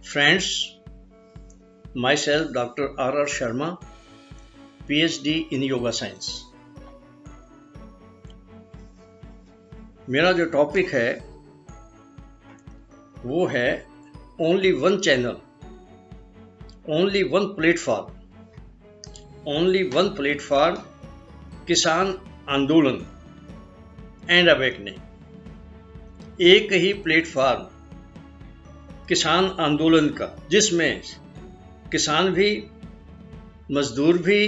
Friends, myself Dr. R. Sharma, PhD in Yoga Science। मेरा जो topic है वो है only one channel, only one platform, किसान आंदोलन एंड अवेकनिंग। एक ही प्लेटफॉर्म किसान आंदोलन का, जिसमें किसान भी, मजदूर भी,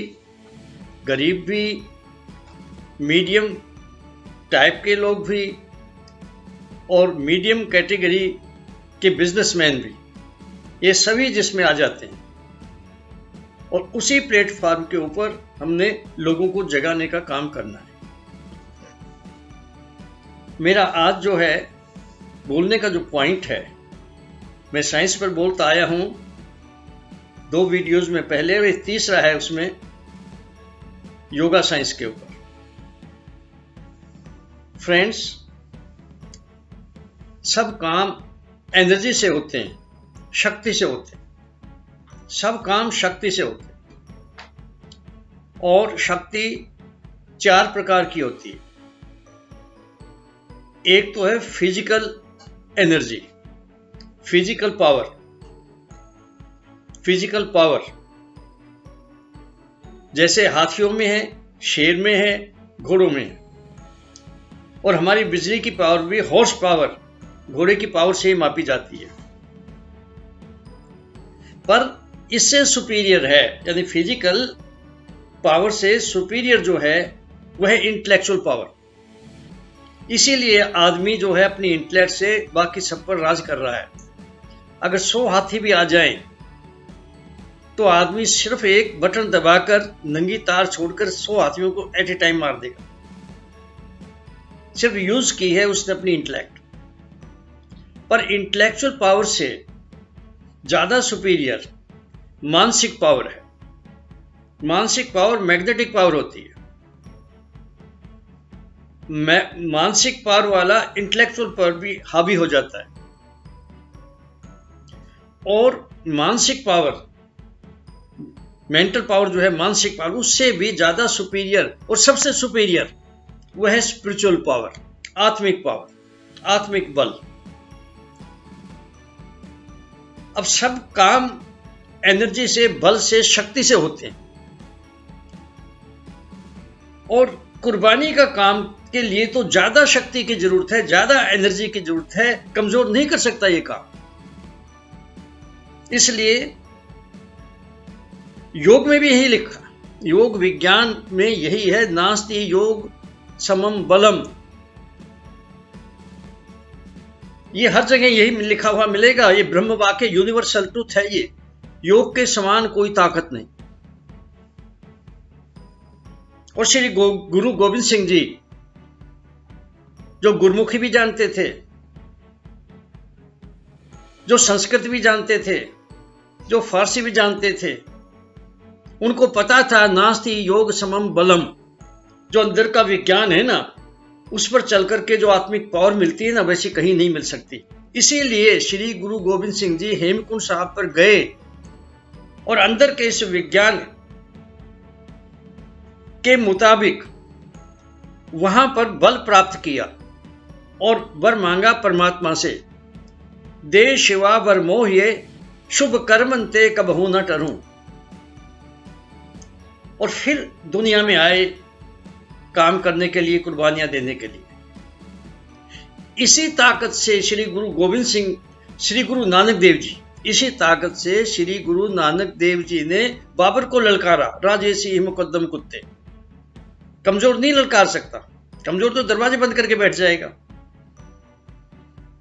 गरीब भी, मीडियम टाइप के लोग भी और मीडियम कैटेगरी के बिजनेसमैन भी, ये सभी जिसमें आ जाते हैं। और उसी प्लेटफॉर्म के ऊपर हमने लोगों को जगाने का काम करना है। मेरा आज जो है बोलने का जो पॉइंट है, मैं साइंस पर बोलता आया हूं 2 वीडियोस में पहले, और तीसरा है उसमें योगा साइंस के ऊपर। फ्रेंड्स, सब काम एनर्जी से होते हैं, शक्ति से होते हैं। सब काम शक्ति से होते हैं और शक्ति 4 प्रकार की होती है। एक तो है फिजिकल एनर्जी, फिजिकल पावर, जैसे हाथियों में है, शेर में है, घोड़ों में है। और हमारी बिजली की पावर भी हॉर्स पावर, घोड़े की पावर से ही मापी जाती है। पर इससे सुपीरियर है, यानी फिजिकल पावर से सुपीरियर जो है वह है इंटेलेक्चुअल पावर। इसीलिए आदमी जो है अपनी इंटेलेक्ट से बाकी सब पर राज कर रहा है। अगर 100 हाथी भी आ जाएं तो आदमी सिर्फ एक बटन दबाकर नंगी तार छोड़कर 100 हाथियों को एट ए टाइम मार देगा। सिर्फ यूज की है उसने अपनी इंटेलेक्ट। पर इंटेलेक्चुअल पावर से ज्यादा सुपीरियर मानसिक पावर है। मानसिक पावर मैग्नेटिक पावर होती है। मानसिक पावर वाला इंटेलेक्चुअल पर भी हावी हो जाता है। और मानसिक पावर, मेंटल पावर जो है, मानसिक पावर उससे भी ज्यादा सुपीरियर और सबसे सुपीरियर वह है स्पिरिचुअल पावर, आत्मिक पावर, आत्मिक बल। अब सब काम एनर्जी से, बल से, शक्ति से होते हैं। और कुर्बानी का काम के लिए तो ज्यादा शक्ति की जरूरत है, ज्यादा एनर्जी की जरूरत है। कमजोर नहीं कर सकता ये काम। इसलिए योग में भी यही लिखा, योग विज्ञान में यही है, नास्ति योग समम बलम। ये हर जगह यही लिखा हुआ मिलेगा। ये ब्रह्म वाक्य, यूनिवर्सल ट्रूथ है। ये योग के समान कोई ताकत नहीं। और श्री गुरु गोविंद सिंह जी, जो गुरमुखी भी जानते थे, जो संस्कृत भी जानते थे, जो फारसी भी जानते थे, उनको पता था नास्ति योग समम बलम। जो अंदर का विज्ञान है ना, उस पर चल करके जो आत्मिक पावर मिलती है ना, वैसी कहीं नहीं मिल सकती। इसीलिए श्री गुरु गोविंद सिंह जी हेमकुंड साहब पर गए और अंदर के इस विज्ञान के मुताबिक वहां पर बल प्राप्त किया और वर मांगा परमात्मा से, दे शिवा वर मोहिए शुभ कर्मंते कबहू न टरूं। और फिर दुनिया में आए काम करने के लिए, कुर्बानियां देने के लिए। इसी ताकत से श्री गुरु गोविंद सिंह, श्री गुरु नानक देव जी, इसी ताकत से श्री गुरु नानक देव जी ने बाबर को ललकारा, राजे सिंह मुकद्दम कुत्ते। कमजोर नहीं ललकार सकता, कमजोर तो दरवाजे बंद करके बैठ जाएगा।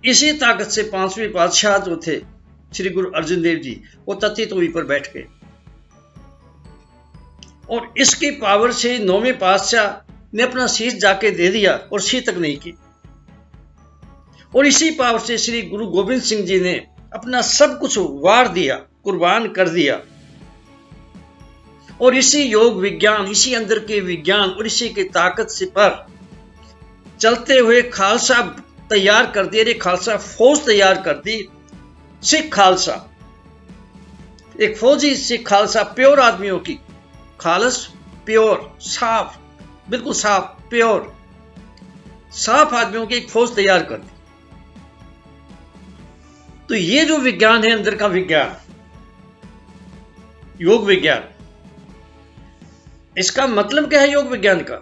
इसी ताकत से 5वें पातशाह जो थे श्री गुरु अर्जुन देव जी, वो तत्ती तोई पर बैठ गए। और इसकी पावर से 9वें पातशाह ने अपना शीश जाके दे दिया और सी तक नहीं की। और इसी पावर से श्री गुरु गोविंद सिंह जी ने अपना सब कुछ वार दिया, कुर्बान कर दिया। और इसी योग विज्ञान, इसी अंदर के विज्ञान और इसी की ताकत से पर चलते हुए खालसा तैयार कर दिए, खालसा फौज तैयार कर दी, सिख खालसा। एक फौजी सिख खालसा प्योर आदमियों की, खालस प्योर साफ, बिल्कुल साफ प्योर साफ आदमियों की एक फौज तैयार कर दी। तो ये जो विज्ञान है, अंदर का विज्ञान, योग विज्ञान, इसका मतलब क्या है योग विज्ञान का?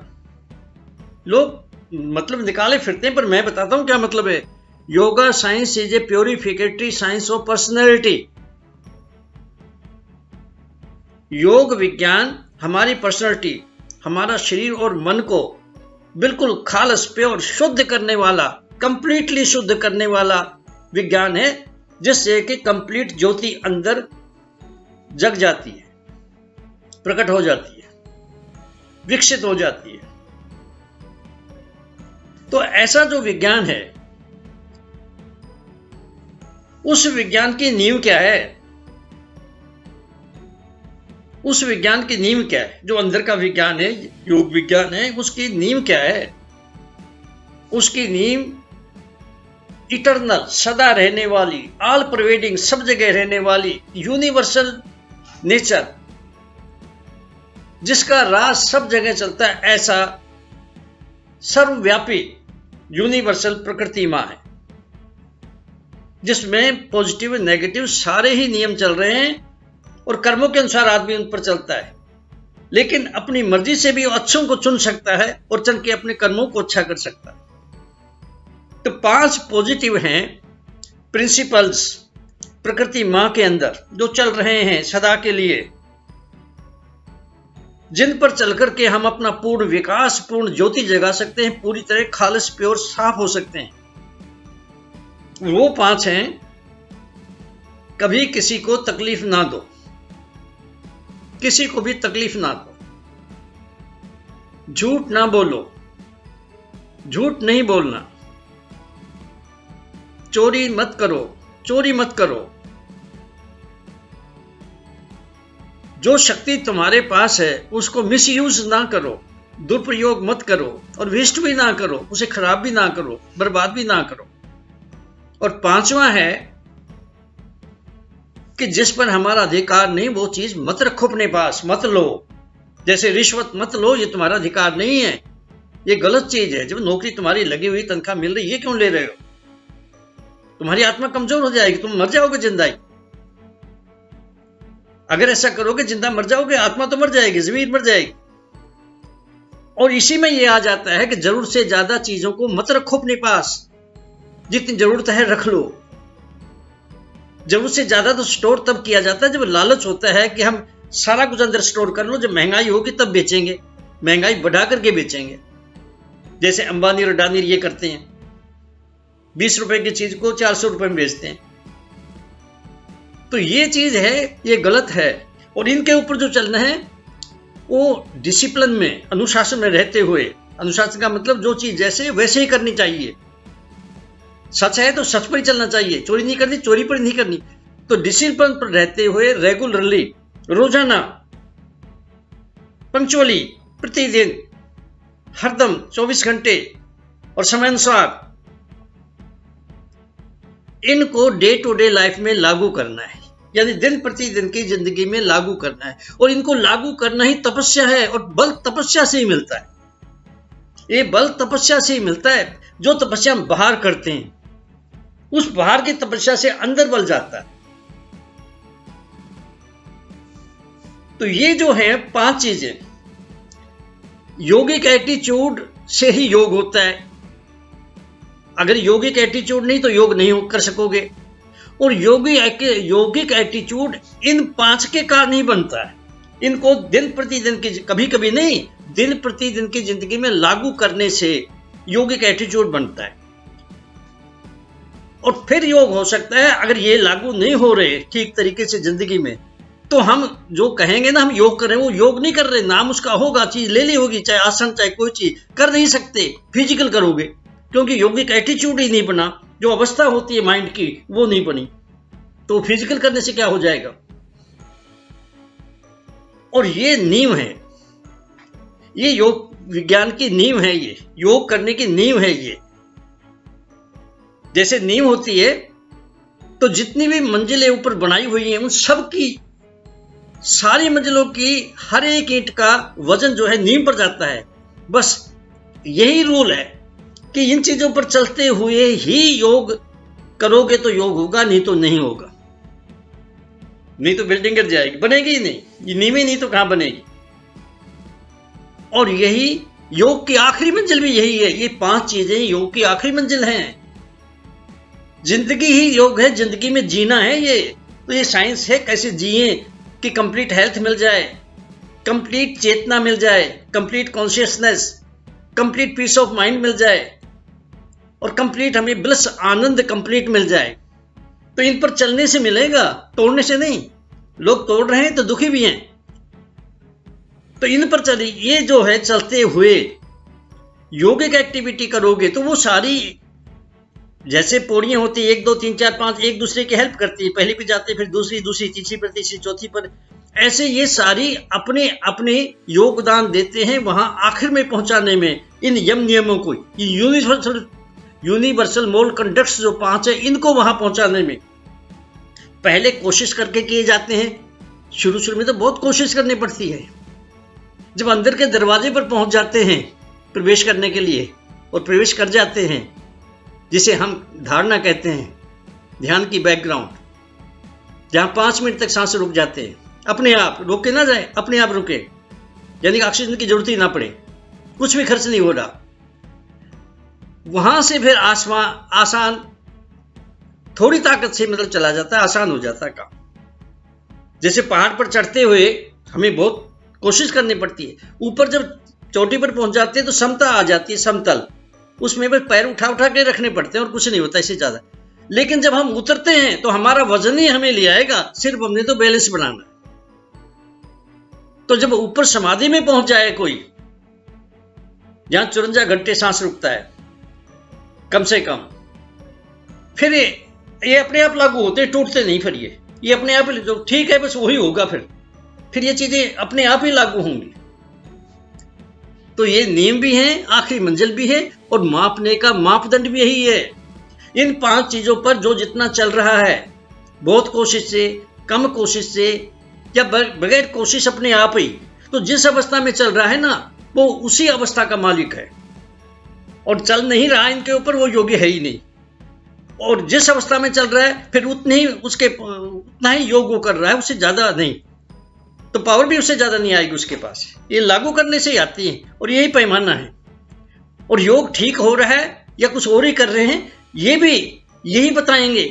लोग मतलब निकाले फिरते हैं, पर मैं बताता हूं क्या मतलब है। Yoga science is a purificatory science of personality. योग विज्ञान हमारी पर्सनैलिटी, हमारा शरीर और मन को बिल्कुल खालस प्योर शुद्ध करने वाला, कंप्लीटली शुद्ध करने वाला विज्ञान है, जिससे कि कंप्लीट ज्योति अंदर जग जाती है, प्रकट हो जाती है, विकसित हो जाती है। तो ऐसा जो विज्ञान है, उस विज्ञान की नींव क्या है? उस विज्ञान की नींव क्या है? जो अंदर का विज्ञान है, योग विज्ञान है, उसकी नींव क्या है? उसकी नींव इटरनल, सदा रहने वाली, ऑल प्रिवेडिंग, सब जगह रहने वाली, यूनिवर्सल नेचर, जिसका राज सब जगह चलता है, ऐसा सर्वव्यापी यूनिवर्सल प्रकृति मां है, जिसमें पॉजिटिव नेगेटिव सारे ही नियम चल रहे हैं और कर्मों के अनुसार आदमी उन पर चलता है, लेकिन अपनी मर्जी से भी अच्छों को चुन सकता है और चुन के अपने कर्मों को अच्छा कर सकता है। तो 5 पॉजिटिव हैं प्रिंसिपल्स प्रकृति मां के अंदर जो चल रहे हैं सदा के लिए, जिन पर चलकर के हम अपना पूर्ण विकास, पूर्ण ज्योति जगा सकते हैं, पूरी तरह खालिस प्योर साफ हो सकते हैं। वो 5 हैं, कभी किसी को तकलीफ ना दो, किसी को भी तकलीफ ना दो, झूठ ना बोलो, झूठ नहीं बोलना, चोरी मत करो, चोरी मत करो, जो शक्ति तुम्हारे पास है उसको मिसयूज ना करो, दुरुपयोग मत करो और वेस्ट भी ना करो, उसे खराब भी ना करो, बर्बाद भी ना करो। और 5वां है कि जिस पर हमारा अधिकार नहीं वो चीज मत रखो अपने पास, मत लो। जैसे रिश्वत मत लो, ये तुम्हारा अधिकार नहीं है, ये गलत चीज है। जब नौकरी तुम्हारी लगी हुई, तनख्वाह मिल रही है, क्यों ले रहे हो? तुम्हारी आत्मा कमजोर हो जाएगी, तुम मर जाओगे जिंदा ही। अगर ऐसा करोगे जिंदा मर जाओगे, आत्मा तो मर जाएगी, जमीन मर जाएगी। और इसी में यह आ जाता है कि जरूरत से ज्यादा चीजों को मत रखो अपने पास, जितनी जरूरत है रख लो। जरूरत से ज्यादा तो स्टोर तब किया जाता है जब लालच होता है कि हम सारा कुछ अंदर स्टोर कर लो, जब महंगाई होगी तब बेचेंगे, महंगाई बढ़ा करके बेचेंगे। जैसे अंबानी और अडानी ये करते हैं, 20 रुपए की चीज को 400 रुपए में बेचते हैं। तो ये चीज है, ये गलत है। और इनके ऊपर जो चलना है वो डिसिप्लिन में, अनुशासन में रहते हुए, अनुशासन का मतलब जो चीज जैसे वैसे ही करनी चाहिए। सच है तो सच पर ही चलना चाहिए, चोरी नहीं करनी, चोरी पर नहीं करनी। तो डिसिप्लिन पर रहते हुए रेगुलरली, रोजाना, पंक्चुअली, प्रतिदिन, हरदम 24 घंटे और समयानुसार इनको डे टू डे लाइफ में लागू करना है, यानी दिन प्रतिदिन की जिंदगी में लागू करना है। और इनको लागू करना ही तपस्या है, और बल तपस्या से ही मिलता है। ये बल तपस्या से ही मिलता है। जो तपस्या हम बाहर करते हैं, उस बाहर की तपस्या से अंदर बल जाता है। तो ये जो है 5 चीजें, योगिक एटीट्यूड से ही योग होता है। अगर योगिक एटीट्यूड नहीं तो योग नहीं कर सकोगे। और योगिक एटीट्यूड इन 5 के कारण ही बनता है। इनको दिन प्रतिदिन की, कभी कभी नहीं, दिन प्रतिदिन की जिंदगी में लागू करने से योगिक एटीट्यूड बनता है। और फिर योग हो सकता है। अगर ये लागू नहीं हो रहे ठीक तरीके से जिंदगी में, तो हम जो कहेंगे ना हम योग कर रहे हैं, वो योग नहीं कर रहे। नाम उसका होगा, चीज ले ली होगी, चाहे आसन चाहे कोई चीज, कर नहीं सकते, फिजिकल करोगे, क्योंकि योगिक एटीट्यूड ही नहीं बना। जो अवस्था होती है माइंड की वो नहीं बनी, तो फिजिकल करने से क्या हो जाएगा। और ये नींव है, ये योग विज्ञान की नींव है, ये योग करने की नींव है। ये जैसे नींव होती है, तो जितनी भी मंजिलें ऊपर बनाई हुई हैं उन सब की सारी मंजिलों की हर एक ईंट का वजन जो है नींव पर जाता है। बस यही रूल है कि इन चीजों पर चलते हुए ही योग करोगे तो योग होगा, नहीं तो नहीं होगा। नहीं तो बिल्डिंग गिर जाएगी, बनेगी ही नहीं, ये नींव ही नहीं तो कहां बनेगी। और यही योग की आखिरी मंजिल भी यही है। ये 5 चीजें योग की आखिरी मंजिल हैं। जिंदगी ही योग है, जिंदगी में जीना है ये। तो ये साइंस है कैसे जिए कि कंप्लीट हेल्थ मिल जाए, कंप्लीट चेतना मिल जाए, complete consciousness, complete peace of mind मिल जाए और कंप्लीट हमें ब्लिस आनंद कंप्लीट मिल जाए। तो इन पर चलने से मिलेगा, तोड़ने से नहीं। लोग तोड़ रहे हैं तो दुखी भी हैं। तो इन पर चलिए, ये जो है चलते हुए योगिक एक्टिविटी करोगे तो वो सारी जैसे पौड़ियां होती है 1 2 3 4 5 एक दूसरे की हेल्प करती है, पहली पे जाते फिर दूसरी, तीसरी पर, तीसरी, चौथी पर, ऐसे ये सारी अपने अपने योगदान देते हैं वहां आखिर में पहुंचाने में। इन यम नियमों को, यूनिवर्सल मोरल कंडक्ट्स जो 5 है, इनको वहां पहुंचाने में पहले कोशिश करके किए जाते हैं। शुरू में तो बहुत कोशिश करनी पड़ती है। जब अंदर के दरवाजे पर पहुंच जाते हैं प्रवेश करने के लिए और प्रवेश कर जाते हैं, जिसे हम धारणा कहते हैं, ध्यान की बैकग्राउंड, जहां 5 मिनट तक सांस रुक जाते हैं, अपने आप रोके ना जाए, अपने आप रुके, यानी कि ऑक्सीजन की जरूरत ही ना पड़े, कुछ भी खर्च नहीं हो रहा। वहां से फिर आसान थोड़ी ताकत से मतलब चला जाता है, आसान हो जाता है काम। जैसे पहाड़ पर चढ़ते हुए हमें बहुत कोशिश करनी पड़ती है, ऊपर जब चोटी पर पहुंच जाते हैं तो समता आ जाती है, समतल, उसमें बस पैर उठा के रखने पड़ते हैं और कुछ नहीं होता इससे ज्यादा। लेकिन जब हम उतरते हैं तो हमारा वजन ही हमें ले आएगा, सिर्फ हमने तो बैलेंस बनाना है। तो जब ऊपर समाधि में पहुंच जाए कोई, जहां 54 घंटे सांस रुकता है कम से कम, फिर ये अपने आप लागू होते हैं, टूटते नहीं। फिर ये अपने आप ही, जो ठीक है बस वही होगा। फिर ये चीजें अपने आप ही लागू होंगी। तो ये नियम भी हैं, आखिरी मंजिल भी है, और मापने का मापदंड भी यही है। इन 5 चीजों पर जो जितना चल रहा है, बहुत कोशिश से, कम कोशिश से, या बगैर कोशिश अपने आप ही, तो जिस अवस्था में चल रहा है ना, वो उसी अवस्था का मालिक है। और चल नहीं रहा इनके ऊपर, वो योगी है ही नहीं। और जिस अवस्था में चल रहा है फिर उतना ही योग वो कर रहा है, उससे ज्यादा नहीं। तो पावर भी उससे ज्यादा नहीं आएगी उसके पास। ये लागू करने से ही आती है, और यही पैमाना है। और योग ठीक हो रहा है या कुछ और ही कर रहे हैं, ये भी यही बताएंगे।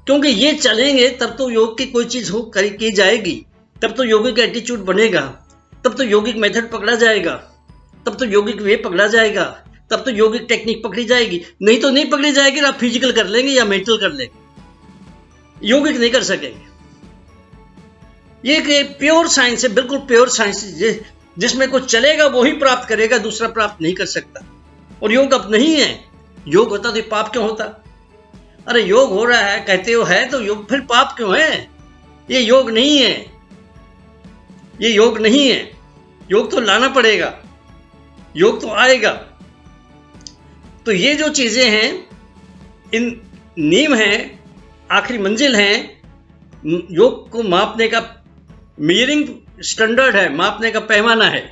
क्योंकि ये चलेंगे तब तो योग की कोई चीज की जाएगी, तब तो योगिक एटीट्यूड बनेगा, तब तो योगिक मेथड पकड़ा जाएगा, तब तो योगिक वे पकड़ा जाएगा, तब तो योगिक टेक्निक पकड़ी जाएगी। नहीं तो नहीं पकड़ी जाएगी, आप फिजिकल कर लेंगे या मेंटल कर लेंगे, योगिक नहीं कर सकेंगे। ये प्योर साइंस है, बिल्कुल प्योर साइंस, जिसमें कुछ चलेगा वो ही प्राप्त करेगा, दूसरा प्राप्त नहीं कर सकता। और योग अब नहीं है। योग होता तो पाप क्यों होता? अरे योग हो रहा है कहते हो है तो योग, फिर पाप क्यों है? ये योग नहीं है, ये योग नहीं है। योग तो लाना पड़ेगा, योग तो आएगा। तो ये जो चीजें हैं, इन नीम हैं, आखिरी मंजिल हैं, योग को मापने का मेजरिंग स्टैंडर्ड है, मापने का पैमाना है।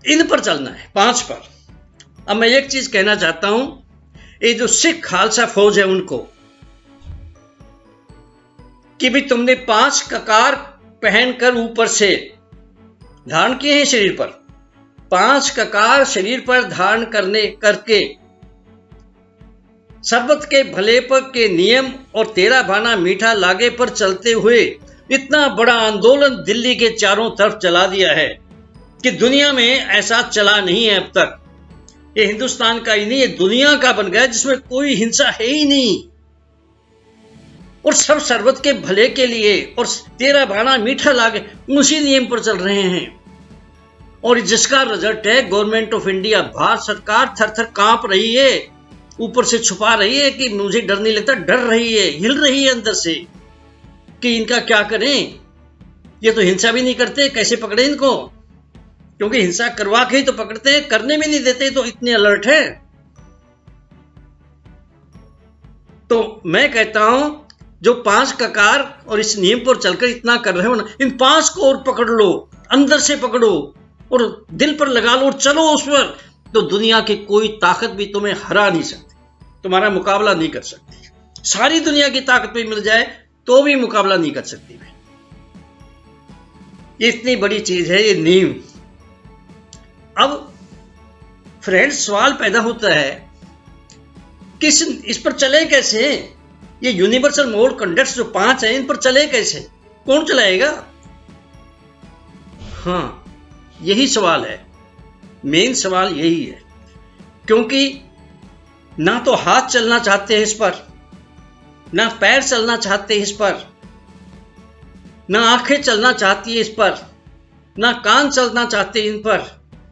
इन पर चलना है, 5 पर। अब मैं एक चीज कहना चाहता हूं, ये जो सिख खालसा फौज है उनको, कि भी तुमने 5 ककार पहनकर ऊपर से धारण किए हैं शरीर पर, 5 ककार शरीर पर धारण करके सर्वत के भले पर के नियम और तेरा भाना मीठा लागे पर चलते हुए इतना बड़ा आंदोलन दिल्ली के चारों तरफ चला दिया है कि दुनिया में ऐसा चला नहीं है अब तक। ये हिंदुस्तान का ही नहीं, ये दुनिया का बन गया, जिसमें कोई हिंसा है ही नहीं, और सब सर्वत के भले के लिए और तेरा भाना मीठा लागे, उसी नियम पर चल रहे हैं। और जिसका रिजल्ट है गवर्नमेंट ऑफ इंडिया, भारत सरकार थर थर कांप रही है, ऊपर से छुपा रही है कि मुझे डर नहीं लगता, डर रही है, हिल रही है अंदर से कि इनका क्या करें। ये तो हिंसा भी नहीं करते, कैसे पकड़े इनको? क्योंकि हिंसा करवा के ही तो पकड़ते हैं, करने में नहीं देते, तो इतने अलर्ट है। तो मैं कहता हूं जो 5 ककार और इस नियम पर चलकर इतना कर रहे हो ना, इन 5 को और पकड़ लो, अंदर से पकड़ो और दिल पर लगा लो और चलो उस पर, तो दुनिया की कोई ताकत भी तुम्हें हरा नहीं सकती, तुम्हारा मुकाबला नहीं कर सकती। सारी दुनिया की ताकत भी मिल जाए तो भी मुकाबला नहीं कर सकती। ये इतनी बड़ी चीज है ये नींव। अब फ्रेंड्स, सवाल पैदा होता है कि इस पर चले कैसे? ये यूनिवर्सल मोड कंडक्ट्स जो 5 हैं, इन पर चले कैसे? कौन चलाएगा? हाँ, यही सवाल है, मेन सवाल यही है। क्योंकि ना तो हाथ चलना चाहते हैं इस पर, ना पैर चलना चाहते हैं इस पर, ना आंखें चलना चाहती है इस पर, ना कान चलना चाहते इन पर,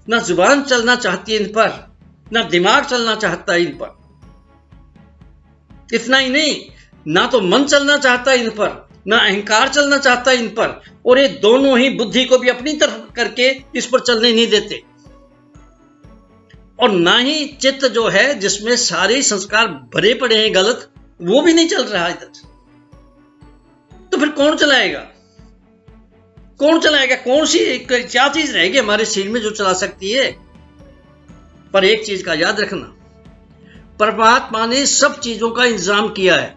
ना जुबान चलना चाहती है इन पर, ना दिमाग चलना चाहता है इन पर। इतना ही नहीं, ना तो मन चलना चाहता है इन पर, ना अहंकार चलना चाहता है इन पर, और ये दोनों ही बुद्धि को भी अपनी तरफ करके इस पर चलने नहीं देते। और ना ही चित्त जो है जिसमें सारे संस्कार भरे पड़े हैं गलत, वो भी नहीं चल रहा इधर। तो फिर कौन चलाएगा? कौन चलाएगा? कौन सी क्या चीज रहेगी हमारे शरीर में जो चला सकती है? पर एक चीज का याद रखना, परमात्मा ने सब चीजों का इंतजाम किया है,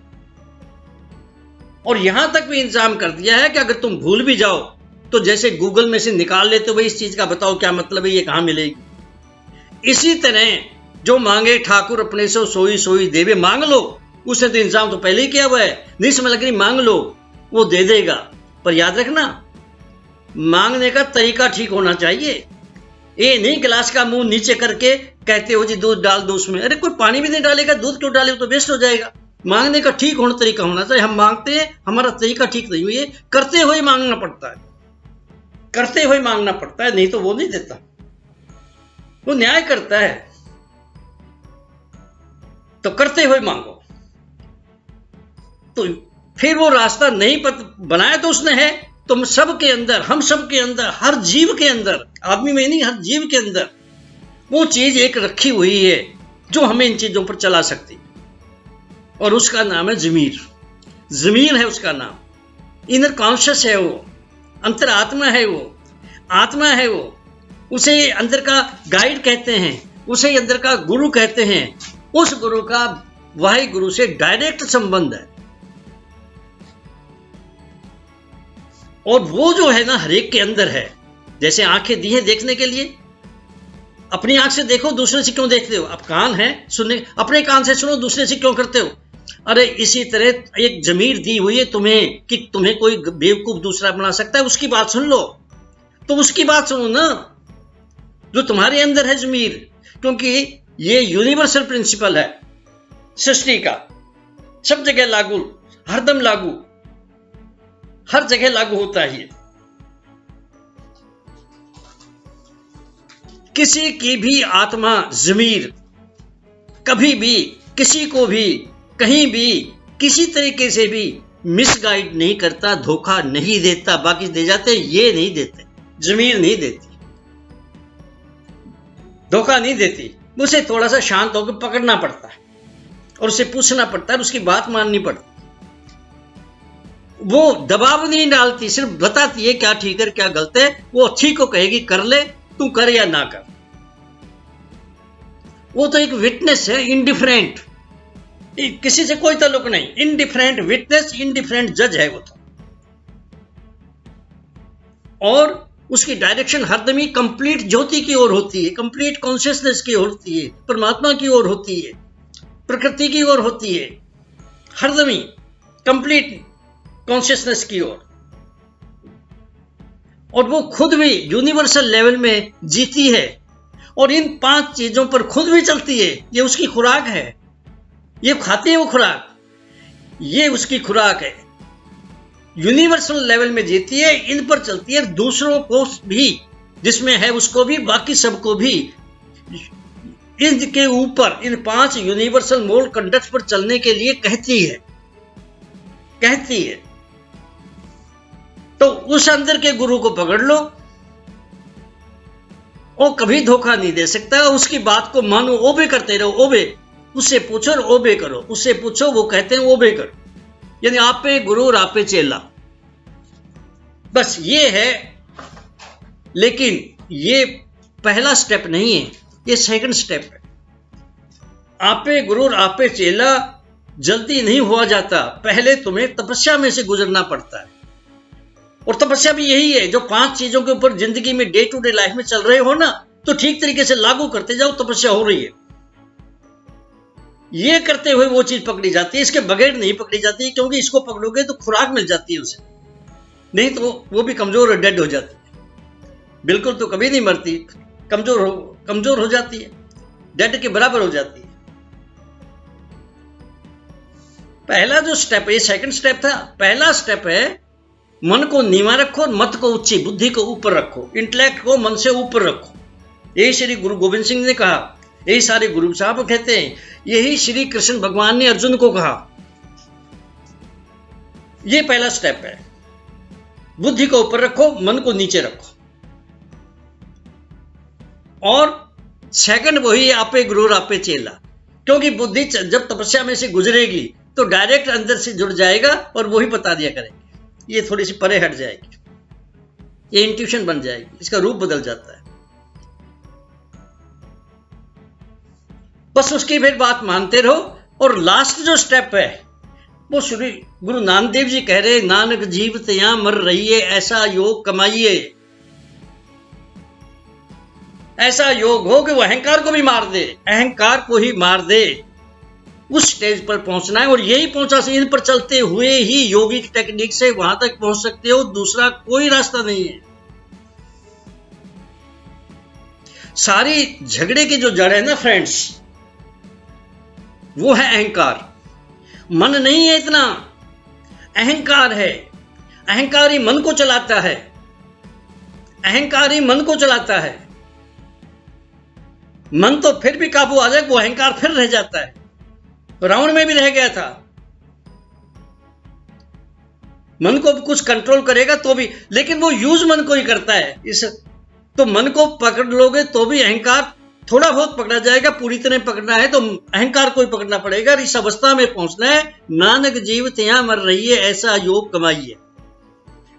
और यहां तक भी इंतजाम कर दिया है कि अगर तुम भूल भी जाओ तो जैसे गूगल में से निकाल लेते हो, भाई इस चीज का बताओ क्या मतलब है, ये कहां मिलेगी। इसी तरह जो मांगे ठाकुर अपने से सोई सोई देवे, मांग लो, उसने तो इंतजाम तो पहले ही किया हुआ है। नहीं समझ लग रही, मांग लो, वो दे देगा। पर याद रखना, मांगने का तरीका ठीक होना चाहिए। ये नहीं गिलास का मुंह नीचे करके कहते हो जी दूध डाल दो उसमें, अरे कोई पानी भी नहीं डालेगा, दूध क्यों डाले, तो वेस्ट हो जाएगा। मांगने का ठीक होना तरीका होना चाहिए। हम मांगते हैं, हमारा तरीका ठीक नहीं हुई है, करते हुए मांगना पड़ता है, करते हुए मांगना पड़ता है, नहीं तो वो नहीं देता, वो न्याय करता है। तो करते हुए मांगो। तो फिर वो रास्ता नहीं बनाया तो उसने है, तुम सबके अंदर, हम सबके अंदर, हर जीव के अंदर, आदमी में नहीं हर जीव के अंदर वो चीज एक रखी हुई है जो हमें इन चीजों पर चला सकती, और उसका नाम है ज़मीर। ज़मीर है उसका नाम, इनर कॉन्शियस है वो, अंतरात्मा है वो, आत्मा है वो, उसे अंदर का गाइड कहते हैं, उसे अंदर का गुरु कहते हैं। उस गुरु का वाहि गुरु से डायरेक्ट संबंध है, और वो जो है ना हर एक के अंदर है। जैसे आंखें दी हैं देखने के लिए, अपनी आंख से देखो, दूसरे से क्यों देखते हो? अब कान है सुनने, अपने कान से सुनो, दूसरे से क्यों करते हो? अरे इसी तरह एक ज़मीर दी हुई है तुम्हें कि तुम्हें कोई बेवकूफ दूसरा बना सकता है, उसकी बात सुन लो, तो उसकी बात सुनो ना जो तुम्हारे अंदर है ज़मीर। क्योंकि ये यूनिवर्सल प्रिंसिपल है सृष्टि का, सब जगह लागू, हरदम लागू, हर जगह लागू होता है ये। किसी की भी आत्मा ज़मीर कभी भी किसी को भी कहीं भी किसी तरीके से भी मिसगाइड नहीं करता, धोखा नहीं देता। बाकी दे जाते, ये नहीं देते, ज़मीर नहीं देती, धोखा नहीं देती। उसे थोड़ा सा शांत होकर पकड़ना पड़ता है और उसे पूछना पड़ता है, उसकी बात माननी पड़ती। वो दबाव नहीं डालती, सिर्फ बताती है क्या ठीक है क्या गलत है। वो ठीक को कहेगी कर ले, तू कर या ना कर। वो तो एक विटनेस है, इंडिफरेंट, किसी से कोई ताल्लुक नहीं, इंडिफरेंट विटनेस, इंडिफरेंट जज है वो तो। और उसकी डायरेक्शन हरदमी कंप्लीट ज्योति की ओर होती है, कंप्लीट कॉन्शियसनेस की ओर होती है, परमात्मा की ओर होती है, प्रकृति की ओर होती है, हरदमी कंप्लीट कॉन्शियसनेस की ओर। और वो खुद भी यूनिवर्सल लेवल में जीती है और इन 5 चीजों पर खुद भी चलती है। ये उसकी खुराक है, ये खाती है वो खुराक, ये उसकी खुराक है। यूनिवर्सल लेवल में जीती है, इन पर चलती है, दूसरों को भी जिसमें है उसको भी, बाकी सबको भी इनके ऊपर, इन 5 यूनिवर्सल मोड कंडक्ट पर चलने के लिए कहती है, कहती है। तो उस अंदर के गुरु को पकड़ लो, वो कभी धोखा नहीं दे सकता। उसकी बात को मानो, ओबे करते रहो, ओबे। उससे पूछो और ओबे करो, उससे पूछो, वो कहते हैं ओबे करो। यानी आपे गुरु और आपे चेला, बस ये है। लेकिन ये पहला स्टेप नहीं है, ये सेकंड स्टेप है। आपे गुरु और आपे चेला जल्दी नहीं हुआ जाता, पहले तुम्हें तपस्या में से गुजरना पड़ता है। और तपस्या भी यही है, जो 5 चीजों के ऊपर जिंदगी में डे टू डे लाइफ में चल रहे हो ना, तो ठीक तरीके से लागू करते जाओ, तपस्या हो रही है। ये करते हुए वो चीज पकड़ी जाती है, इसके बगैर नहीं पकड़ी जाती, क्योंकि इसको पकड़ोगे तो खुराक मिल जाती है उसे, नहीं तो वो भी कमजोर और डेड हो जाती है। बिल्कुल तो कभी नहीं मरती, कमजोर हो जाती है, डेड के बराबर हो जाती है। पहला जो स्टेप है, सेकंड स्टेप था। पहला स्टेप है मन को नीवा रखो, मत को ऊंची, बुद्धि को ऊपर रखो, इंटेलेक्ट को मन से ऊपर रखो। यही श्री गुरु गोविंद सिंह ने कहा, यही सारे गुरु साहब कहते हैं, यही श्री कृष्ण भगवान ने अर्जुन को कहा। यह पहला स्टेप है, बुद्धि को ऊपर रखो, मन को नीचे रखो। और सेकंड वही आपे गुरु और आपे चेला, क्योंकि बुद्धि जब तपस्या में से गुजरेगी तो डायरेक्ट अंदर से जुड़ जाएगा और वही बता दिया करेंगे। ये थोड़ी सी परे हट जाएगी, ये इंट्यूशन बन जाएगी, इसका रूप बदल जाता है। बस उसकी फिर बात मानते रहो। और लास्ट जो स्टेप है वो श्री गुरु नानक देव जी कह रहे, नानक जीव तया मर रहिए, ऐसा योग कमाइए। ऐसा योग हो कि वो अहंकार को भी मार दे, अहंकार को ही मार दे। उस स्टेज पर पहुंचना है, और यही पहुंचा से इन पर चलते हुए ही योगिक टेक्निक से वहां तक पहुंच सकते हो, दूसरा कोई रास्ता नहीं है। सारी झगड़े की जो जड़ है ना फ्रेंड्स, वो है अहंकार। मन नहीं है इतना, अहंकार है। अहंकार ही मन को चलाता है, अहंकार ही मन को चलाता है। मन तो फिर भी काबू आ जाए, वो अहंकार फिर रह जाता है। रावण में भी रह गया था, मन को कुछ कंट्रोल करेगा तो भी, लेकिन वो यूज मन को ही करता है। इस तो मन को पकड़ लोगे तो भी अहंकार थोड़ा बहुत पकड़ा जाएगा, पूरी तरह पकड़ना है तो अहंकार को ही पकड़ना पड़ेगा। इस अवस्था में पहुंचना है, नानक जीव त्या मर रही है, ऐसा योग कमाइए।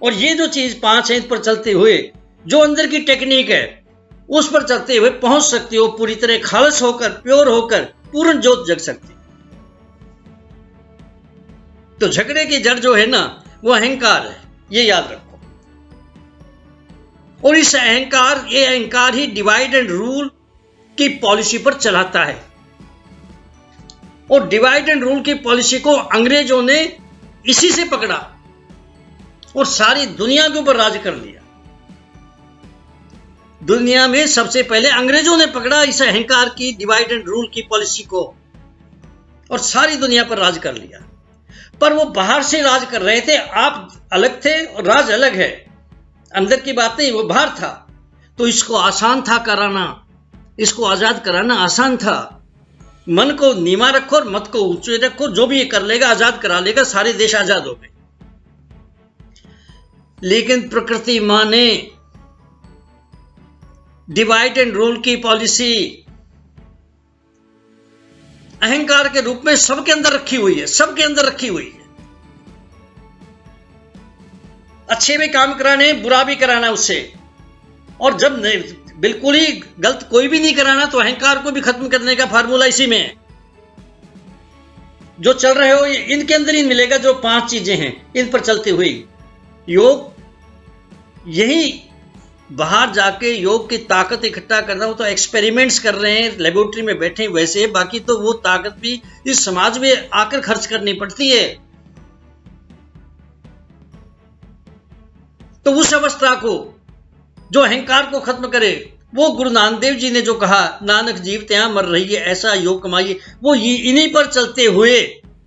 और ये जो चीज 5 है, इन पर चलते हुए जो अंदर की टेक्निक है, उस पर चलते हुए पहुंच सकते हो, पूरी तरह खालस होकर, प्योर होकर, पूर्ण ज्योत जग सकती। तो झगड़े की जड़ जो है ना, वो अहंकार है, ये याद रखो। और इस अहंकार, ये अहंकार ही डिवाइड एंड रूल की पॉलिसी पर चलाता है। और डिवाइड एंड रूल की पॉलिसी को अंग्रेजों ने इसी से पकड़ा और सारी दुनिया के ऊपर राज कर लिया। दुनिया में सबसे पहले अंग्रेजों ने पकड़ा इस अहंकार की डिवाइड एंड रूल की पॉलिसी को, और सारी दुनिया पर राज कर लिया। पर वो बाहर से राज कर रहे थे, आप अलग थे और राज अलग है। अंदर की बात नहीं, वो बाहर था। तो इसको आसान था कराना, इसको आजाद कराना आसान था। मन को नीवा रखो और मत को ऊंचे रखो, जो भी ये कर लेगा आजाद करा लेगा, सारे देश आजाद हो गए। लेकिन प्रकृति मां ने डिवाइड एंड रूल की पॉलिसी अहंकार के रूप में सबके अंदर रखी हुई है, सबके अंदर रखी हुई है। अच्छे भी काम कराने, बुरा भी कराना उससे। और जब बिल्कुल ही गलत कोई भी नहीं कराना, तो अहंकार को भी खत्म करने का फार्मूला इसी में है। जो चल रहे हो इनके अंदर ही मिलेगा, जो 5 चीजें हैं, इन पर चलते हुए योग, यही बाहर जाके योग की ताकत इकट्ठा करना हो तो एक्सपेरिमेंट्स कर रहे हैं, लेबोरेटरी में बैठे वैसे, बाकी तो वो ताकत भी इस समाज में आकर खर्च करनी पड़ती है। तो उस अवस्था को जो अहंकार को खत्म करे, वो गुरु नानक देव जी ने जो कहा, नानक जीव त्या मर रही है, ऐसा योग कमाइए, वो इन्हीं पर चलते हुए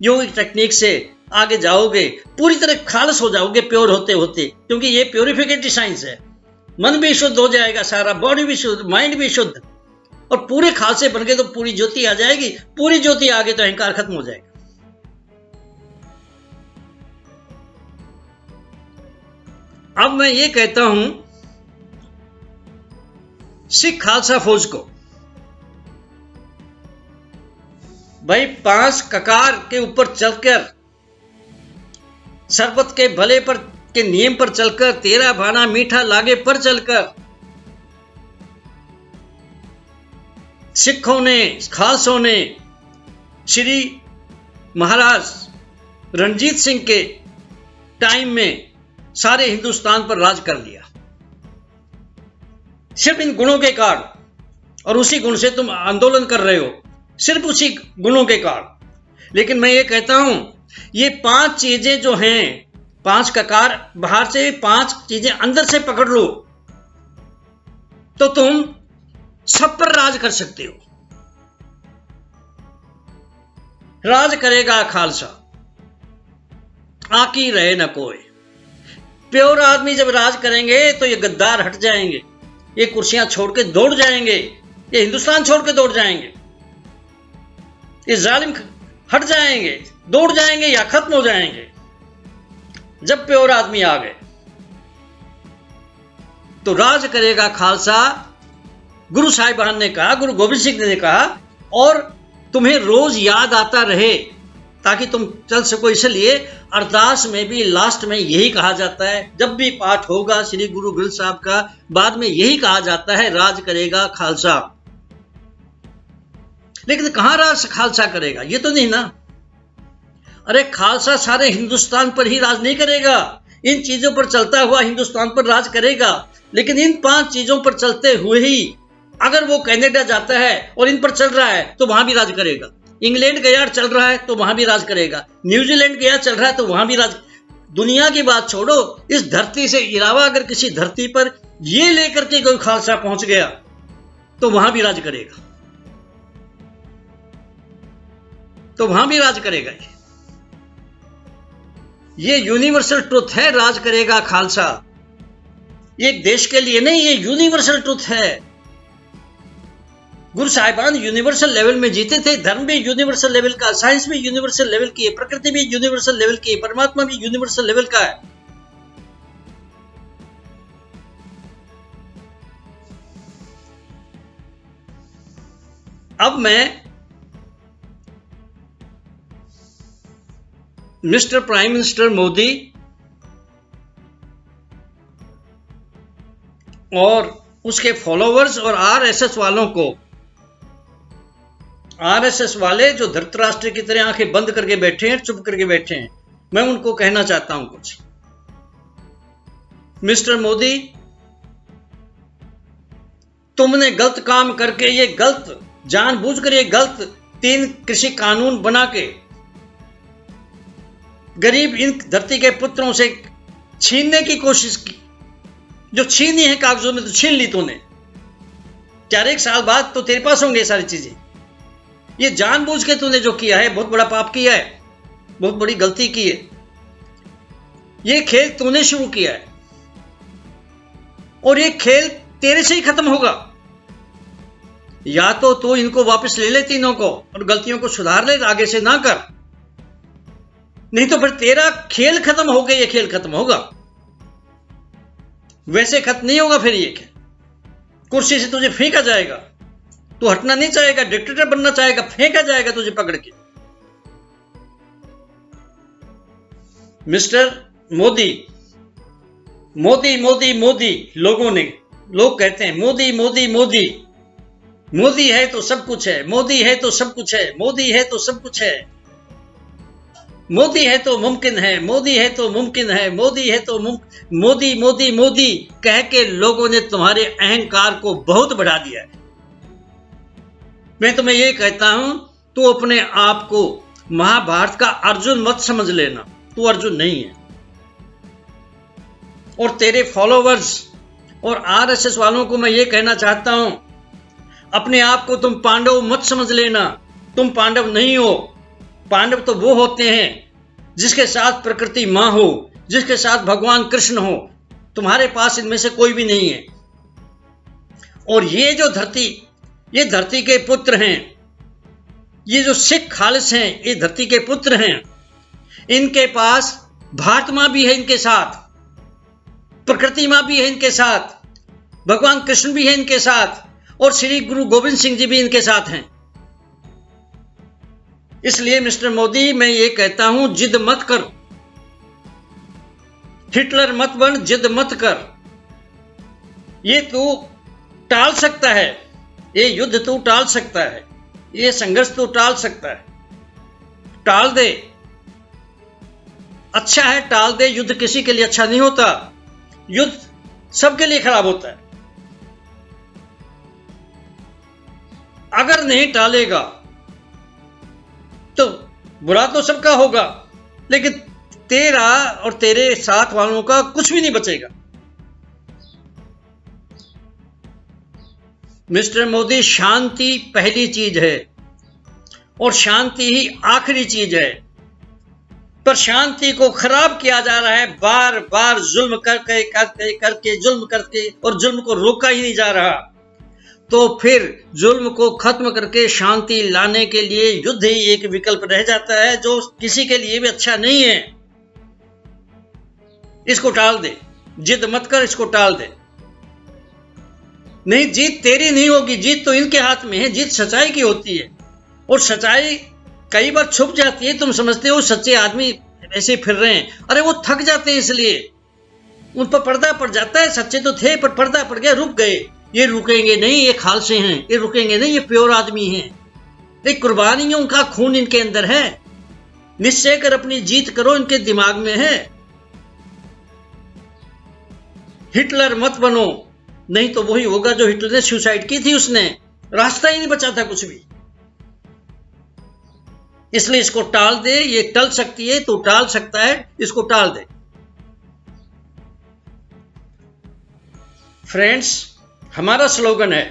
योगिक टेक्निक से आगे जाओगे, पूरी तरह खालस हो जाओगे प्योर होते होते। क्योंकि ये प्योरिफिकेटरी साइंस है। मन भी शुद्ध हो जाएगा, सारा बॉडी भी शुद्ध, माइंड भी शुद्ध, और पूरे खालसे बन गए तो पूरी ज्योति आ जाएगी। पूरी ज्योति आ गई तो अहंकार खत्म हो जाएगा। अब मैं ये कहता हूं सिख खालसा फौज को, भाई 5 ककार के ऊपर चलकर शरबत के भले पर के नियम पर चलकर, तेरा भाना मीठा लागे पर चलकर सिखों ने, खालसों ने श्री महाराज रणजीत सिंह के टाइम में सारे हिंदुस्तान पर राज कर लिया, सिर्फ इन गुणों के कारण। और उसी गुण से तुम आंदोलन कर रहे हो, सिर्फ उसी गुणों के कारण। लेकिन मैं ये कहता हूं, ये 5 चीजें जो हैं, 5 ककार बाहर से, 5 चीजें अंदर से पकड़ लो तो तुम सब पर राज कर सकते हो। राज करेगा खालसा, आकी रहे न कोई। प्योर आदमी जब राज करेंगे तो ये गद्दार हट जाएंगे, ये कुर्सियां छोड़ के दौड़ जाएंगे, ये हिंदुस्तान छोड़ के दौड़ जाएंगे, ये जालिम हट जाएंगे, दौड़ जाएंगे या खत्म हो जाएंगे। जब प्योर आदमी आ गए तो राज करेगा खालसा। गुरु साहिबान ने कहा, गुरु गोविंद सिंह ने कहा, और तुम्हें रोज याद आता रहे ताकि तुम चल सको। इसलिए अरदास में भी लास्ट में यही कहा जाता है, जब भी पाठ होगा श्री गुरु ग्रंथ साहब का, बाद में यही कहा जाता है, राज करेगा खालसा। लेकिन कहां राज खालसा करेगा, ये तो नहीं ना। अरे खालसा सारे हिंदुस्तान पर ही राज नहीं करेगा, इन चीजों पर चलता हुआ हिंदुस्तान पर राज करेगा। लेकिन इन 5 चीजों पर चलते हुए ही अगर वो कनाडा जाता है और इन पर चल रहा है तो वहां भी राज करेगा। इंग्लैंड गया चल रहा है तो वहां भी राज करेगा। न्यूजीलैंड गया चल रहा है तो वहां भी राज। दुनिया की बात छोड़ो, इस धरती से अलावा अगर किसी धरती पर ये लेकर के कोई खालसा पहुंच गया तो वहां भी राज करेगा, तो वहां भी राज करेगा। ये यूनिवर्सल ट्रुथ है, राज करेगा खालसा। ये एक देश के लिए नहीं, ये यूनिवर्सल ट्रुथ है। गुरु साहिबान यूनिवर्सल लेवल में जीते थे। धर्म भी यूनिवर्सल लेवल का, साइंस भी यूनिवर्सल लेवल की है, प्रकृति भी यूनिवर्सल लेवल की है, परमात्मा भी यूनिवर्सल लेवल का है। अब मैं मिस्टर प्राइम मिनिस्टर मोदी और उसके फॉलोवर्स और आरएसएस वालों को, आरएसएस वाले जो धृतराष्ट्र की तरह आंखें बंद करके बैठे हैं, चुप करके बैठे हैं, मैं उनको कहना चाहता हूं कुछ। मिस्टर मोदी, तुमने गलत काम करके, ये गलत जानबूझकर, ये गलत 3 कृषि कानून बना के गरीब इन धरती के पुत्रों से छीनने की कोशिश की। जो छीनी है कागजों में तो छीन ली तूने, 4-1 साल बाद तो तेरे पास होंगे सारी चीजें। ये जानबूझ के तूने जो किया है, बहुत बड़ा पाप किया है, बहुत बड़ी गलती की है। ये खेल तूने शुरू किया है और ये खेल तेरे से ही खत्म होगा। या तो तू इनको वापस ले ले तीनों को और गलतियों को सुधार ले, आगे से ना कर, नहीं तो फिर तेरा खेल खत्म हो गया, ये खेल खत्म होगा। वैसे खत्म नहीं होगा फिर ये खेल। कुर्सी से तुझे फेंका जाएगा, तू हटना नहीं चाहेगा, डिक्टेटर बनना चाहेगा, फेंका जाएगा तुझे पकड़ के। मिस्टर मोदी, मोदी मोदी मोदी, लोग कहते हैं मोदी मोदी मोदी, मोदी है तो सब कुछ है, मोदी है तो सब कुछ है, मोदी है तो सब कुछ है, मोदी है तो मुमकिन है, मोदी है तो मुमकिन है, मोदी है तो मोदी मोदी मोदी कह के लोगों ने तुम्हारे अहंकार को बहुत बढ़ा दिया है। मैं तुम्हें यह कहता हूं, तू अपने आप को महाभारत का अर्जुन मत समझ लेना, तू अर्जुन नहीं है। और तेरे फॉलोवर्स और आरएसएस वालों को मैं ये कहना चाहता हूं, अपने आप को तुम पांडव मत समझ लेना, तुम पांडव नहीं हो। पांडव तो वो होते हैं जिसके साथ प्रकृति मां हो, जिसके साथ भगवान कृष्ण हो। तुम्हारे पास इनमें से कोई भी नहीं है। और ये जो धरती, ये धरती के पुत्र हैं, ये जो सिख खालिस हैं, ये धरती के पुत्र हैं। इनके पास भारत मां भी है, इनके साथ प्रकृति मां भी है, इनके साथ भगवान कृष्ण भी है, इनके साथ और श्री गुरु गोविंद सिंह जी भी इनके साथ हैं। इसलिए मिस्टर मोदी, मैं ये कहता हूं, जिद मत करो, हिटलर मत बन, जिद मत कर। ये तू टाल सकता है, ये युद्ध तू टाल सकता है, ये संघर्ष तू टाल सकता है। टाल दे, अच्छा है, टाल दे। युद्ध किसी के लिए अच्छा नहीं होता, युद्ध सबके लिए खराब होता है। अगर नहीं टालेगा तो बुरा तो सबका होगा, लेकिन तेरा और तेरे साथ वालों का कुछ भी नहीं बचेगा। मिस्टर मोदी, शांति पहली चीज है और शांति ही आखिरी चीज है, पर शांति को खराब किया जा रहा है। बार बार जुल्म करके जुल्म करके, और जुल्म को रोका ही नहीं जा रहा। तो फिर जुल्म को खत्म करके शांति लाने के लिए युद्ध ही एक विकल्प रह जाता है, जो किसी के लिए भी अच्छा नहीं है। इसको टाल दे, जिद मत कर, इसको टाल दे। नहीं, जीत तेरी नहीं होगी, जीत तो इनके हाथ में है। जीत सच्चाई की होती है, और सच्चाई कई बार छुप जाती है। तुम समझते हो सच्चे आदमी ऐसे फिर रहे हैं, अरे वो थक जाते हैं, इसलिए उन पर पर्दा पड़ जाता है। सच्चे तो थे पर पर्दा पड़ गया, रुक गए। ये रुकेंगे नहीं, ये खालसे हैं, ये रुकेंगे नहीं, ये प्योर आदमी हैं। एक कुर्बानियों का खून इनके अंदर है। निश्चय कर अपनी जीत करो, इनके दिमाग में है। हिटलर मत बनो, नहीं तो वही होगा जो हिटलर ने सुसाइड की थी। उसने रास्ता ही नहीं बचा था कुछ भी। इसलिए इसको टाल दे। ये टल सकती है, तो टाल सकता है, इसको टाल दे। फ्रेंड्स, हमारा स्लोगन है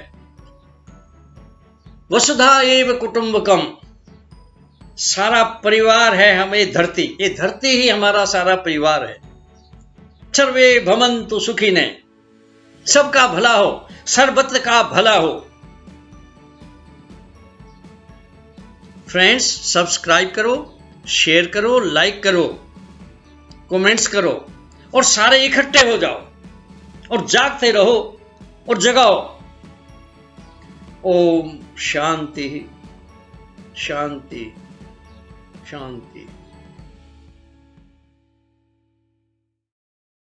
वसुधा एव कुटुंबकम। सारा परिवार है हमें धरती, ये धरती ही हमारा सारा परिवार है। सर्वे भवन्तु सुखिने, सबका भला हो, सर्वत्र का भला हो। फ्रेंड्स, सब्सक्राइब करो, शेयर करो, लाइक करो, कमेंट्स करो, और सारे इकट्ठे हो जाओ और जागते रहो और जगाओ। ओम शांति शांति शांति।